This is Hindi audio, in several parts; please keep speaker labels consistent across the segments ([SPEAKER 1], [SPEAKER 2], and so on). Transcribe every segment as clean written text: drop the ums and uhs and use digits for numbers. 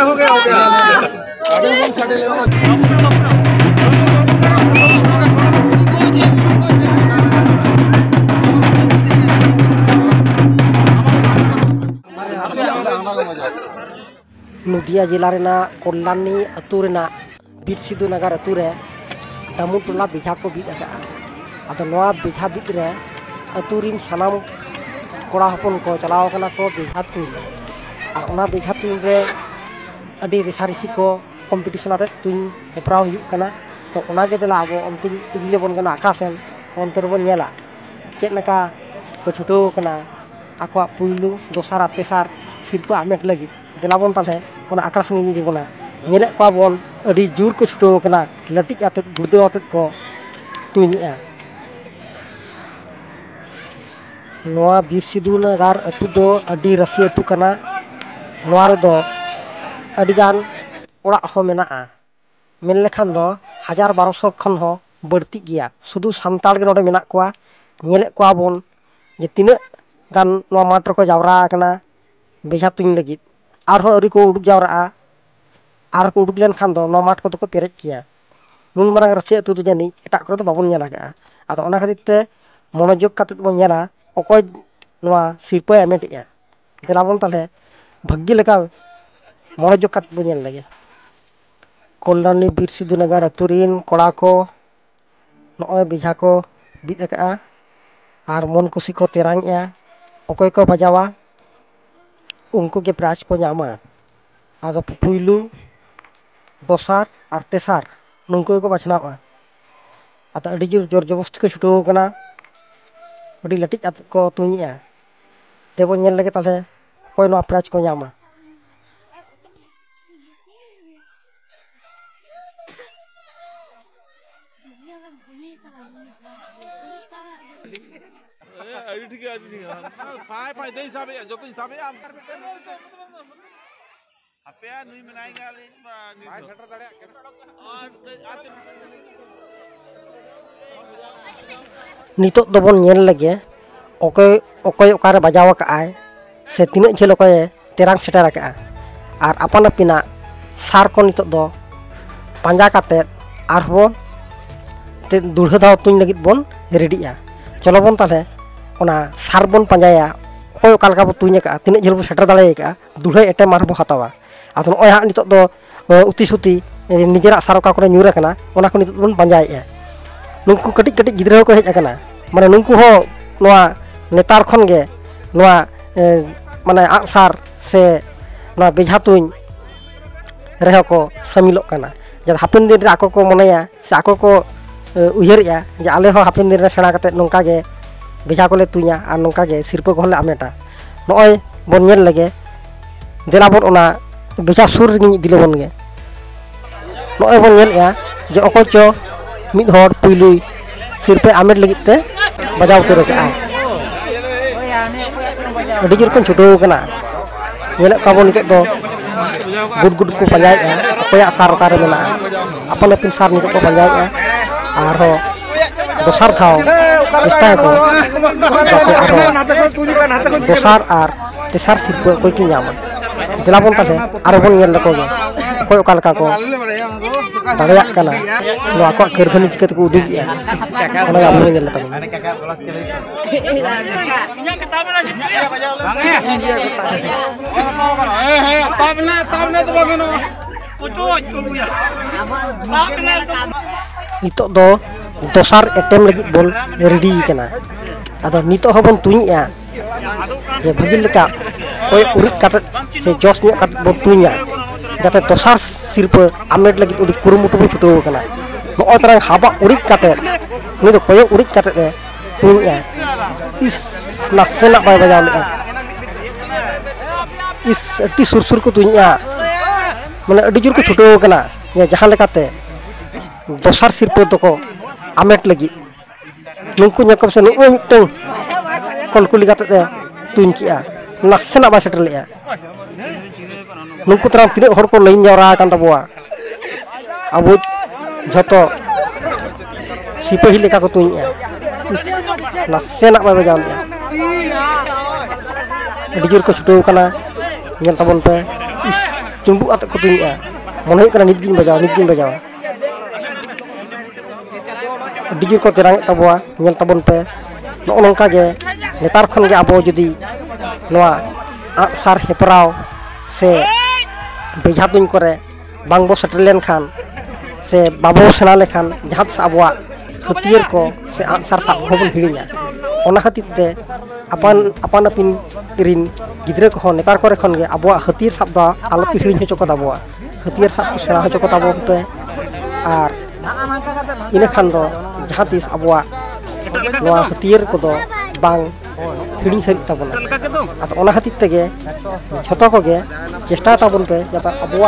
[SPEAKER 1] हो गया
[SPEAKER 2] नदिया जिला रेना कल्याणी अतु रेना बीर सिधु नगर अतु रे दामू टोला बेझा को बीत आका आदो नवा बेझा बीत रे अतु रिन सनाम कोड़ा हपन को चलाव कना को बेझा तुन और ओना बेझा तुन रे अडी रेसारेसी को कॉम्पिटिशन आते तुन हेप्राव हुयुग कना तो ओना गे देला अब अंतिम तुगले बन कना आकाशन अंतर बन नेला चेक लका को छुटो कना आको पुइलु दोसार तेसार सिरपा आमेट लगी देलाबन ताले ओना आकाश नि दिबोना नेले को बन अडी जोर को छुटो कना लटिक आते गुदो आते को तुनिया नोआ बीर सिधु नगर अतु दो अडी रसी अतु कना नोआ रे दो अडी गान ओड़ा हो मेना मेन लेखान दो 1200 खन हो बढ़ती गया शुधु सान्ताल के नोडे मेना कोआ नेले को बन जे तिने गान नोआ मात्र को जावरा कना बेझा तुन लगी आरो अरी को उडुक जावरा आर को उडुक लेन खान दो नोआ माठ को तो पेरेज किया नुन मारंग रसी अतु दो जानी एटा को तो बाबन नेला गा आदो ओना खातिर ते मनोयोग काते बन नेला अकोय नोआ सिरपा एमेटिया देलाबन ताले भाग्य लेका मनोयोग काते बन नेल लगे कल्याणी बीर सिधु नगर अतुरीन कोड़ा को नॉय बेझा को बीत आका और मन खुशी को तेरांगया अकोय को बजावा उनको के प्राइज को नामा आदो पुइलु दोसार और तेसार नुंको को बचनावा आदो अडी जोर जबरदस्ती को छुटो कना अडी लटिक आत को तुनिया देबो नेल लगे ताले कोय नो प्राइज को नामा नितो दोबन नेल लगे ओकोय ओकोय ओकारे बजाव काआय से तिने झेल ओकोय तेरांग सेटर का और अपन अपिना सार को नितो दो पांजा काते आरबो ते दुढ़ा दाव तुन लगित बोन रेडिया चलो बोन ताले ओना सार बोन पांजाया ओकोय ओका लका बो तुन का तिने झेल बो सेटर दाड़े का दुढ़ा एटे मारबो हतावा आदो ओय हा नितो दो उति सुति निजेरा सार ओका करे न्यूरा कना ओना को नितो बोन पांजाया नुंकु कटिक कटिक गिद्रा को हेज आकना माने नुंकु हो नोआ नेतार खन गे नोआ माने आसार से नोआ बेझा तुन रेह को समिलो कना जद हापेन दिन रे आको को मनेया से आको को उयहरया जे आले हो हापेन दिन रे सेणा कते नोंका गे बेझा कोले तुnya आर नोंका गे सिरपा को हले आमेटा नोय बन नेल लगे देलाबन ओना बेझा सुर रे दिले बन गे नोय बन नेलया जे अको चो मिद हर पुइलुई सिरपा आमेट लगित ते बजाव उतर का अडी जोर को छुटो कना नेले काबो निते दो गुड गुड को पंजाया अकोया सार का रे मेना अपन अपन सार निते को पंजाया आरो दोसार थाव चेष्टा को जाते आरो दोसार आर तेसार सिरपा कोई की नामा दिलाबन ताले आरो बन नेल लको कोय ओका लका को दाड़िया कना नोआ को करधनी चिकत को उदुगिया ओना आप नेल लता ताबना तो बागनो नितो दो दोसार एटेम लगी बोल रेडी कना आदो नितो हबन तुनिया जे भगिल लका कोय उरिक काते से जोस न्यो काते बो तुनिया जाते दोसार सिरपा आमेट लगी उडी कुरुमुटु बो छुटो कना नो तरह हाबा उरिक काते नि दो कोय उरिक काते दे तुनिया इस नासेना बाय बजाव ले इस अति सुरसुर को तुनिया माने अडी जोर को छुटो कना या जहां लेकाते दोसार सिरपा दको आमेट लगी नुंकु ñakop से नुंकु मिटeng कलकुली काते दे तुन किया नासेना बा सेटर लेया नुंकु तरह तिने हर को लाइन जावरा कान तबवा अब झतो सिपाही लेका को तुनिया नासेना बा बजाव लेया ᱟᱹᱰᱤ ᱡᱳᱨ ᱠᱚ ᱪᱷᱩᱴᱟᱹᱣ ᱠᱟᱱᱟ ᱧᱮᱞ ᱛᱟᱵᱚᱱ ᱯᱮ ᱪᱩᱸᱵᱩᱜ ᱟᱛᱮ ᱠᱚ ᱛᱩᱧᱮᱜᱼᱟ ᱢᱚᱱᱮ ᱦᱩᱭᱩᱜ ᱠᱟᱱᱟ ᱱᱤᱛᱜᱤᱧ ᱵᱟᱡᱟᱣᱟ ᱟᱹᱰᱤ ᱡᱳᱨ ᱠᱚ ᱛᱮᱨᱟᱝᱮᱫ ᱛᱟᱵᱚᱣᱟ ᱧᱮᱞ ᱛᱟᱵᱚᱱ ᱯᱮ ᱱᱚᱜᱼᱚ ᱱᱚᱝᱠᱟ ᱜᱮ ᱱᱮᱛᱟᱨ ᱠᱷᱚᱱ ᱜᱮ ᱟᱵᱚ ᱡᱩᱫᱤ ᱱᱚᱣᱟ ᱟᱸᱜᱼᱥᱟᱨ ᱦᱮᱯᱨᱟᱣ ᱥᱮ ᱵᱮᱡᱷᱟ ᱛᱩᱧ ᱠᱚᱨᱮ ᱵᱟᱝᱵᱚ ᱥᱮᱴᱮᱨ ᱞᱮᱱᱠᱷᱟन से बाबो सेना लेखान जहाँ आबो हथियार को से आंसर साब होबन हिड़िया ओना खातिर ते अपन अपिन रिन गिद्रे को नेतार करे खन गे आबो हथियार साब दा आलोपि हिड़िन होचो को दाबो हथियार साब को सेना होचो को दाबो पे आर इने खान दो जहाँ तीस आबो नोआ हथियार को दो बांग हिड़िन सरी ताबोना आतो ओना खातिर तेगे झोतो को गे चेष्टा ताबोन पे जाता आबो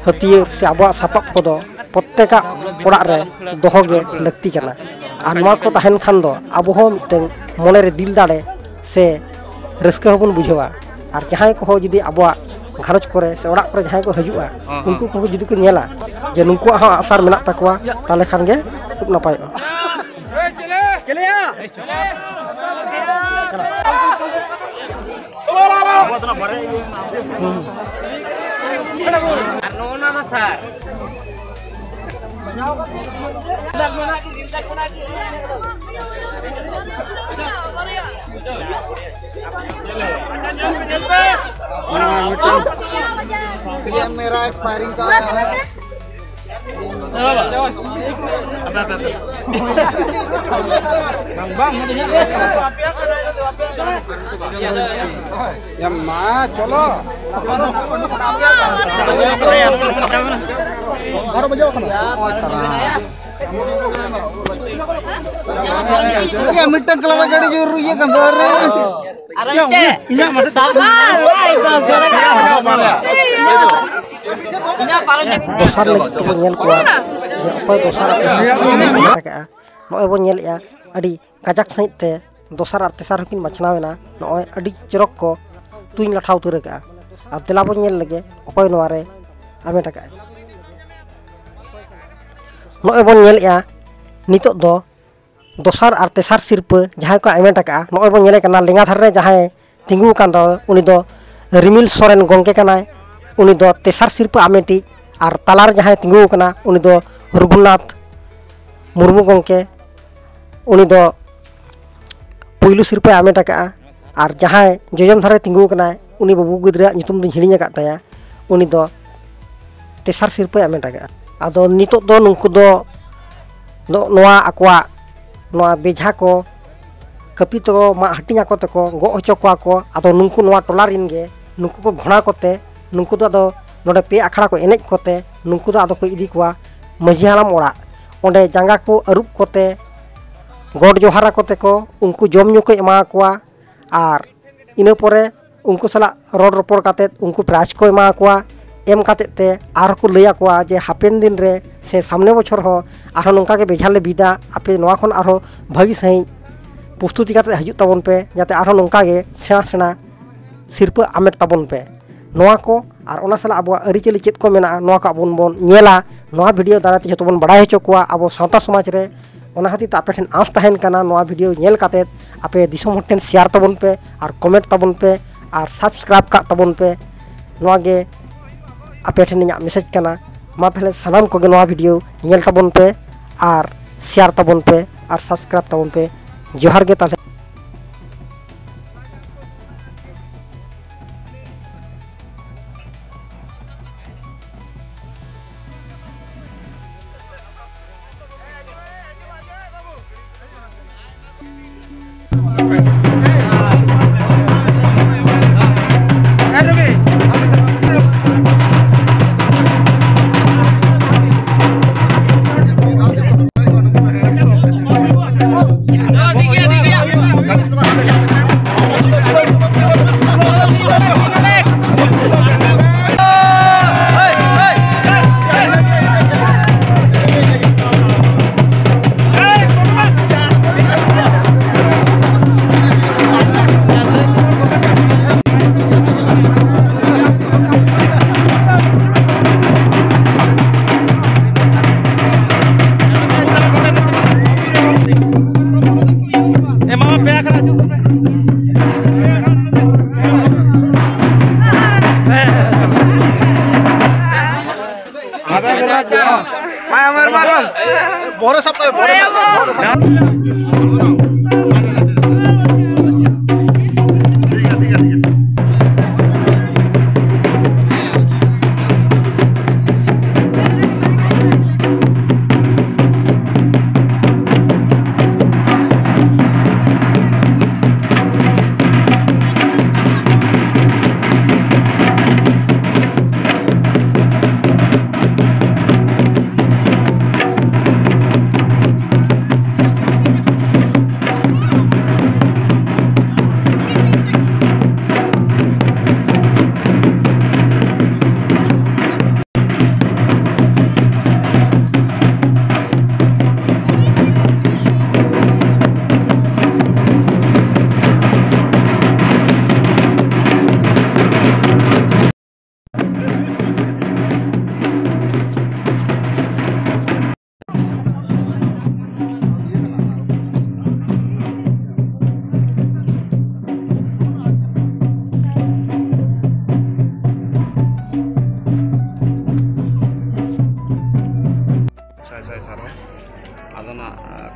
[SPEAKER 2] हथियार से अब सापाब को प्रत्येक ओड़ा रे दोहोगे लगती करना और नोआ को तहन खान दो अब मिटन मने रे दिल दाड़े से रस्का होबन बुझावा और जहां को जुदी अब घारज करे से ओड़ा करे जहां को हजुआ उनको को जुदी को नेला जे नुनको हा आसार मेना तकवा ताले खान गे खूब नपाय
[SPEAKER 1] मेरा एक्सपायरिंग का चलो मिट्टन कलर गाड़ी जोर ये कंदर
[SPEAKER 2] दोसार लगी तो बोल को जे अपर दोसार नय बो नेलया अडी काजक सहित ते दोसार आर तेसार हकिन बचनावेना नय अडी चरक को तुइन लाठा उतर का आ तेला बो नेल लगे अकय नवारे आमे टका नय बो नेलया नितो दो दोसार आर तेसार सिरप जहां को आमे टका नय बो नेले कना लेंगा धार रे जहां तिंगु कान दो उनी दो रिमिल सोरेन गंके कनाय उनी दो तेसार सिरप आमेटी और तालार जहां तिंगु कना उनी दो रघुनाथ मुर्मू गंके उनी दो पुइलु सिरप आमे टका और जहां जजम धारे तिंगु कना उनी बाबू गिद्रा नितुम दिन हिड़िया का ताया उनी दो तेसार सिरप आमे टका आदो नितो दो नुंकु दो नोआ आकवा नोआ बेझा को कपि तो मा हटिया को तको गो हचो को आदो नुंकु नोआ टोलारिन गे नुंकु को घोड़ा कोते नुंकु दो आदो नोडे पे आखड़ा को एनेज कोते नुंकु दो आदो को इदी कोआ मझी हाड़ाम ओड़ा ओंडे जांगा को अरुप कोते गोड जोहारा कोते को उनको जम न्यू को एमा कोआ आर इना परे उनको सला रोड रोपड़ काते उनको प्राइज को एमा कोआ एम काते ते आर को लैया कोआ जे हापेन दिन रे से सामने बछर हो आरो नोंका के बेझाले बिदा आपे नोआ खन आरो भागी सही प्रस्तुति काते हजु ताबन पे जाते आरो नोंका गे सेना सेना सिरप आमेट ताबन पे नोआ को और ओना सला अब अरिचली चेत को मेना नोआ का बोन बोन नेला नोआ वीडियो दाराते जतो बोन बड़ाय हचो कोआ अब सावता समाज रे ओना खातिर आपे ठेन आस तहन कना नोआ वीडियो नेल काते आपे दिसम हटेन शेयर ताबन पे और कमेंट ताबन पे और सब्सक्राइब का ताबन पे नोआ गे आपे ठेन इᱧᱟᱜ मेसेज कना मा तहले सानाम को गे नोआ वीडियो नेल ताबन पे और शेयर ताबन पे और सब्सक्राइब ताबन पे जोहार गे ताले
[SPEAKER 3] ठीक है
[SPEAKER 1] Boros apa ya?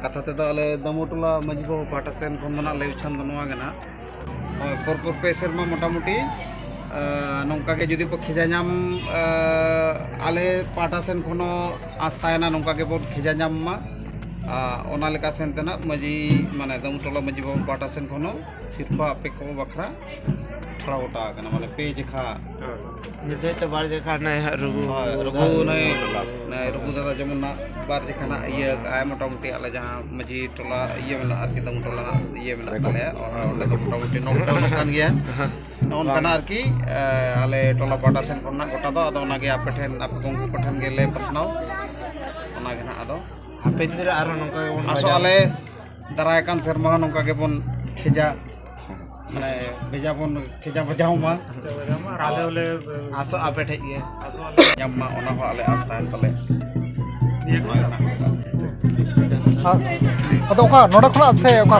[SPEAKER 1] कथा ते आले दमोटोला मजी बाबू पाटा सेन खन ले उछान दनवा गना परपुर पे सेरमा मोटामुटी नौका के जुदी को खिजा नाम आले पाटा सेन खनो आस्तायना नौका के बोट खिजा नाम मा ओना लेका सेन तना मजी माने दमोटोला मजी बाबू पाटा सेन खनो सिरफा पे को बखरा थोड़ा गोटा गना माने पे जखा
[SPEAKER 3] निजे तो बार जखा नै रुगु
[SPEAKER 1] रुगु दादा जमुना बार जखा ना ये आय मोटामुटी आले जहां मजी टोला ये मेना आरकी दमोटोला ना ये मेना तले ओले तो मोटामुटी नोन कान गया नोन काना आरकी आले टोला पाटा सेन कोना गोटा दो आदो ओना गे आपे ठेन आपे कोंकु पठन गे ले पसनाव ओना गे ना आदो
[SPEAKER 3] हापे दिन आरो नंका बोन
[SPEAKER 1] आसो आले दाराय कान सेरमा नंका गे बोन खिजा माने भेजा बोन खिजा बजाऊ मा
[SPEAKER 3] आले ओले
[SPEAKER 1] आसो आपे ठे गे जम्मा ओना हो आले आस्तान तले
[SPEAKER 2] ᱟᱫᱚ ᱚᱠᱟ ᱱᱚᱰᱮ ᱠᱷᱚᱱᱟᱜ ᱥᱮ ᱚᱠᱟ